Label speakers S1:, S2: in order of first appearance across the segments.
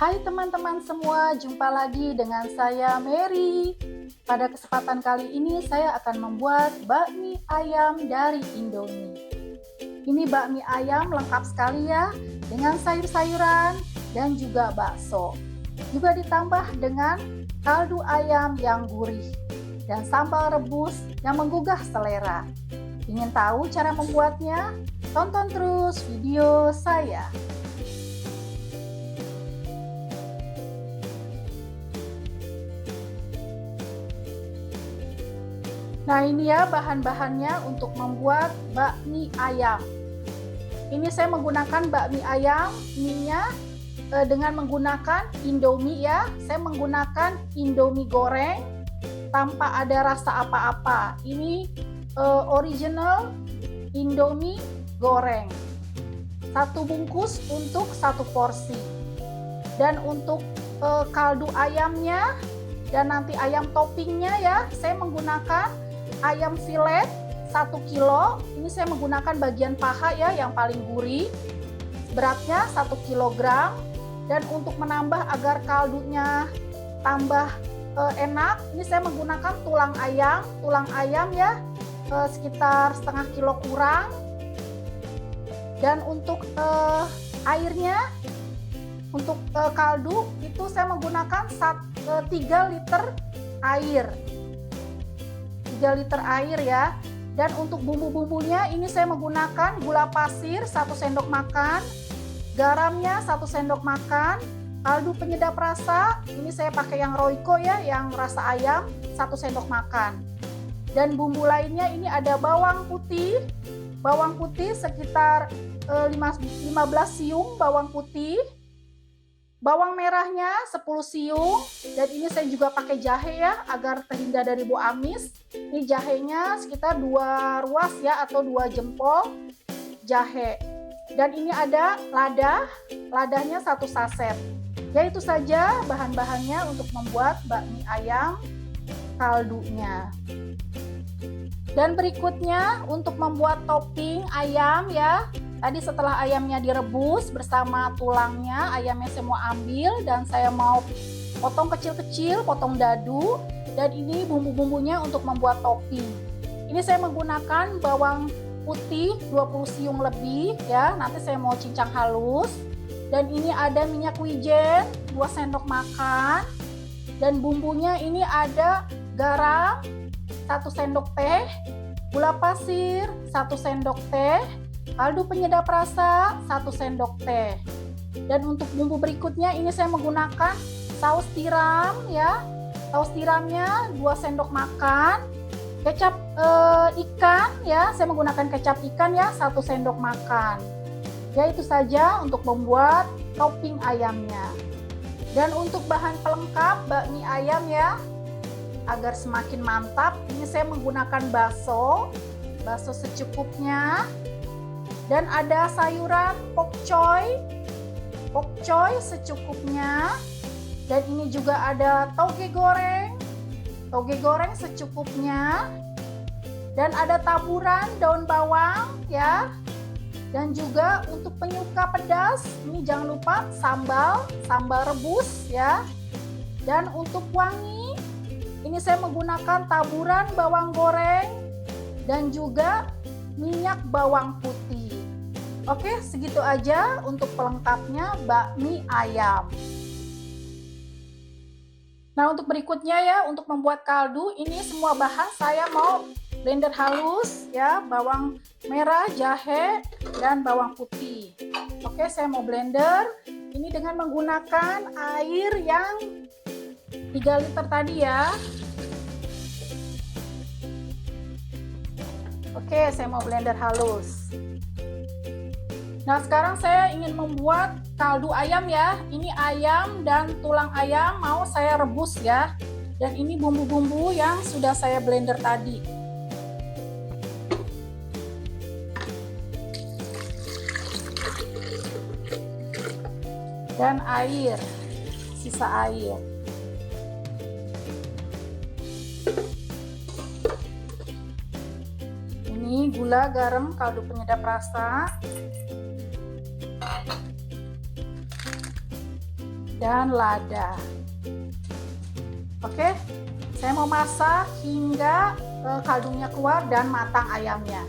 S1: Hai teman-teman semua, jumpa lagi dengan saya Mary. Pada kesempatan kali ini saya akan membuat bakmi ayam dari Indomie. Ini bakmi ayam lengkap sekali ya, dengan sayur-sayuran dan juga bakso. Juga ditambah dengan kaldu ayam yang gurih dan sambal rebus yang menggugah selera. Ingin tahu cara membuatnya? Tonton terus video saya. Nah ini ya bahan-bahannya untuk membuat bakmi ayam. Ini saya menggunakan bakmi ayam, minyak dengan menggunakan Indomie ya. Saya menggunakan Indomie goreng tanpa ada rasa apa-apa. Ini original Indomie goreng. Satu bungkus untuk satu porsi. Dan untuk kaldu ayamnya dan nanti ayam toppingnya ya, saya menggunakan ayam filet 1 kilo. Ini saya menggunakan bagian paha ya yang paling gurih. Beratnya 1 kilogram. Dan untuk menambah agar kaldunya tambah enak, ini saya menggunakan tulang ayam. Tulang ayam ya sekitar setengah kilo kurang. Dan untuk airnya, untuk kaldu itu saya menggunakan 3 liter air. 3 liter air ya. Dan untuk bumbu-bumbunya ini saya menggunakan gula pasir 1 sendok makan, garamnya 1 sendok makan, kaldu penyedap rasa, ini saya pakai yang Royco ya, yang rasa ayam 1 sendok makan. Dan bumbu lainnya ini ada bawang putih sekitar 15 siung bawang putih, bawang merahnya 10 siung, dan ini saya juga pakai jahe ya agar terhindar dari bau amis. Ini jahenya sekitar 2 ruas ya atau 2 jempol jahe. Dan ini ada ladanya 1 saset. Ya itu saja bahan-bahannya untuk membuat bakmi ayam kaldunya. Dan berikutnya untuk membuat topping ayam ya. Tadi setelah ayamnya direbus bersama tulangnya, ayamnya saya mau ambil dan saya mau potong kecil-kecil, potong dadu. Dan ini bumbu-bumbunya untuk membuat topping. Ini saya menggunakan bawang putih 20 siung lebih ya, nanti saya mau cincang halus. Dan ini ada minyak wijen 2 sendok makan. Dan bumbunya ini ada garam 1 sendok teh, gula pasir 1 sendok teh, kaldu penyedap rasa 1 sendok teh. Dan untuk bumbu berikutnya ini saya menggunakan saus tiram ya. Saus tiramnya 2 sendok makan. Kecap ikan ya, saya menggunakan kecap ikan ya 1 sendok makan. Ya itu saja untuk membuat topping ayamnya. Dan untuk bahan pelengkap bakmi ayam ya, agar semakin mantap, ini saya menggunakan bakso secukupnya. Dan ada sayuran pokcoy secukupnya. Dan ini juga ada toge goreng secukupnya. Dan ada taburan daun bawang ya. Dan juga untuk penyuka pedas, ini jangan lupa sambal rebus ya. Dan untuk wangi, ini saya menggunakan taburan bawang goreng dan juga minyak bawang putih. Oke, segitu aja untuk pelengkapnya bakmi ayam. Nah, untuk berikutnya ya, untuk membuat kaldu, ini semua bahan saya mau blender halus ya, bawang merah, jahe, dan bawang putih. Oke, saya mau blender. Ini dengan menggunakan air yang 3 liter tadi ya. Oke, saya mau blender halus. Nah, sekarang saya ingin membuat kaldu ayam ya. Ini ayam dan tulang ayam mau saya rebus ya. Dan ini bumbu-bumbu yang sudah saya blender tadi. Dan air, sisa air. Ini gula, garam, kaldu penyedap rasa. dan lada. Oke, saya mau masak hingga kaldunya keluar dan matang ayamnya.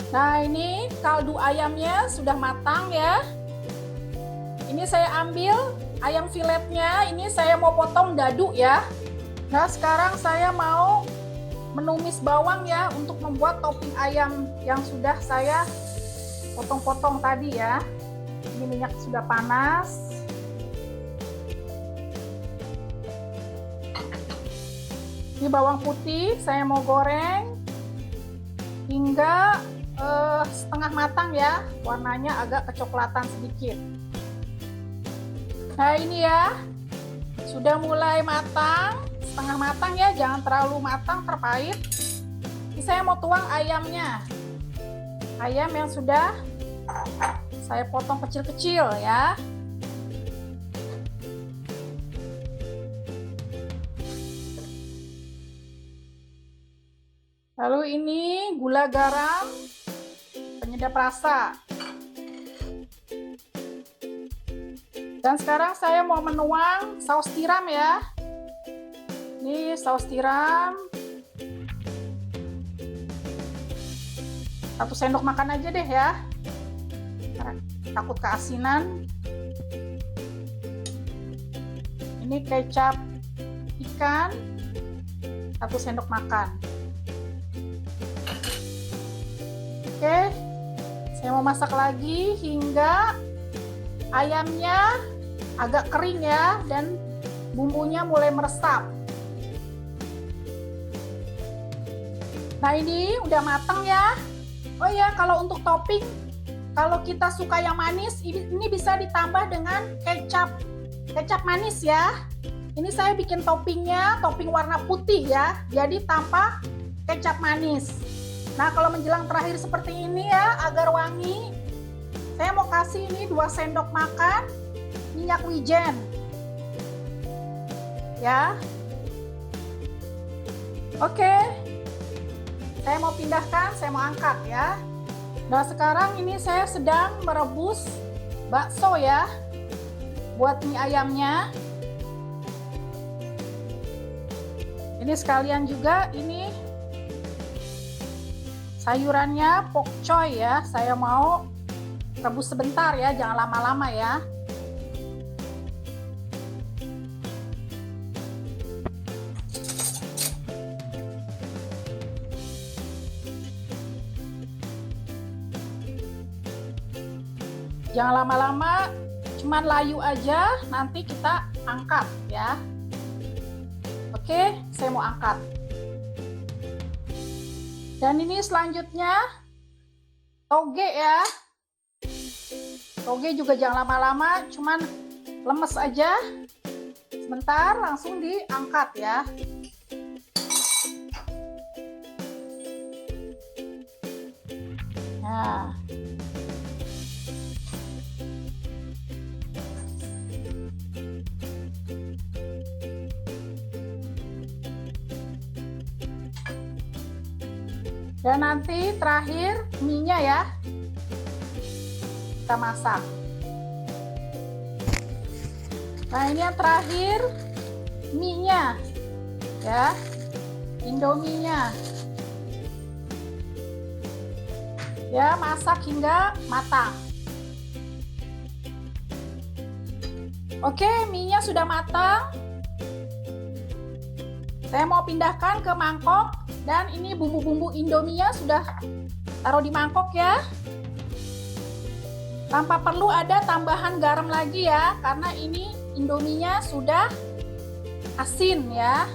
S1: Nah, ini kaldu ayamnya sudah matang ya. Ini saya ambil ayam filetnya, ini saya mau potong dadu ya. Nah, sekarang saya mau menumis bawang ya untuk membuat topping ayam yang sudah saya potong-potong tadi ya. Ini minyak sudah panas. Ini bawang putih saya mau goreng hingga setengah matang ya, warnanya agak kecoklatan sedikit. Nah, ini ya sudah mulai matang, setengah matang ya, jangan terlalu matang terpahit. Ini saya mau tuang ayamnya, ayam yang sudah saya potong kecil-kecil ya. Lalu ini gula, garam, penyedap rasa. Dan sekarang saya mau menuang saus tiram ya. Ini saus tiram 1 sendok makan aja deh ya, takut keasinan. Ini kecap ikan 1 sendok makan. Oke, saya mau masak lagi hingga ayamnya agak kering ya dan bumbunya mulai meresap. Nah, ini udah matang ya. Oh ya, kalau untuk topping, kalau kita suka yang manis, ini bisa ditambah dengan kecap manis ya. Ini saya bikin toppingnya, topping warna putih ya, jadi tanpa kecap manis. Nah, kalau menjelang terakhir seperti ini ya, agar wangi, saya mau kasih ini 2 sendok makan minyak wijen ya. Oke, saya mau pindahkan, saya mau angkat ya. Nah, sekarang ini saya sedang merebus bakso ya, buat mie ayamnya. Ini sekalian juga ini sayurannya pokcoy ya, saya mau rebus sebentar ya, jangan lama-lama ya. Jangan lama-lama, cuman layu aja, nanti kita angkat ya. Oke, saya mau angkat. Dan ini selanjutnya toge ya. Toge juga jangan lama-lama, cuman lemes aja. Sebentar langsung diangkat ya. Nah. Dan nanti terakhir mie-nya ya, kita masak. Nah, ini yang terakhir mie-nya ya, Indomie-nya ya, masak hingga matang. Oke, mie-nya sudah matang. Saya mau pindahkan ke mangkok. Dan ini bumbu-bumbu Indomie-nya sudah taruh di mangkok ya. Tanpa perlu ada tambahan garam lagi ya, karena ini Indomie-nya sudah asin ya.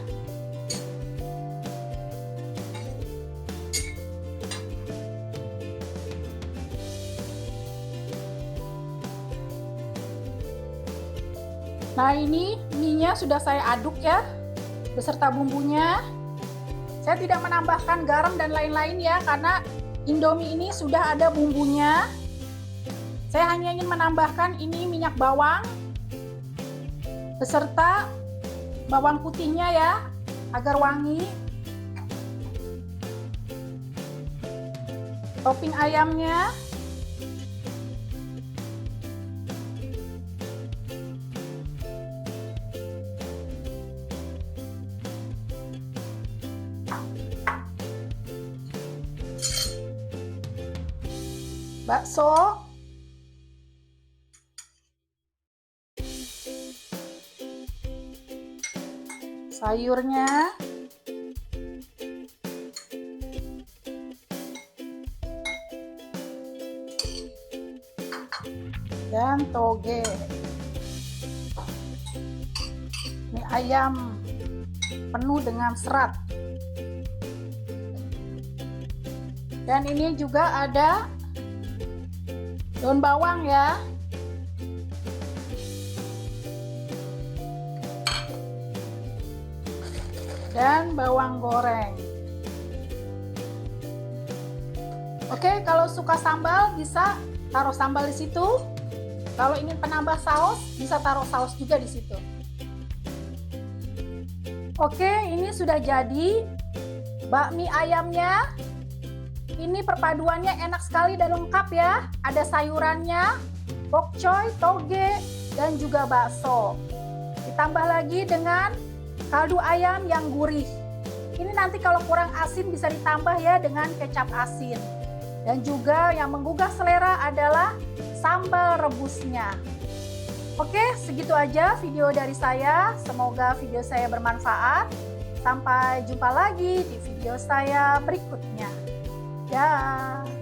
S1: Nah, ini mie-nya sudah saya aduk ya, beserta bumbunya. Saya tidak menambahkan garam dan lain-lain ya, karena Indomie ini sudah ada bumbunya. Saya hanya ingin menambahkan ini minyak bawang beserta bawang putihnya ya, agar wangi. Topping ayamnya. bakso, sayurnya, dan toge. Mie ayam penuh dengan serat. Dan ini juga ada daun bawang ya. Dan bawang goreng. Oke, kalau suka sambal bisa taruh sambal di situ. Kalau ingin penambah saus, bisa taruh saus juga di situ. Oke, ini sudah jadi bakmi ayamnya. Ini perpaduannya enak sekali dan lengkap ya. Ada sayurannya, pokcoy, toge, dan juga bakso. Ditambah lagi dengan kaldu ayam yang gurih. Ini nanti kalau kurang asin bisa ditambah ya dengan kecap asin. Dan juga yang menggugah selera adalah sambal rebusnya. Oke, segitu aja video dari saya. Semoga video saya bermanfaat. Sampai jumpa lagi di video saya berikutnya. Dah.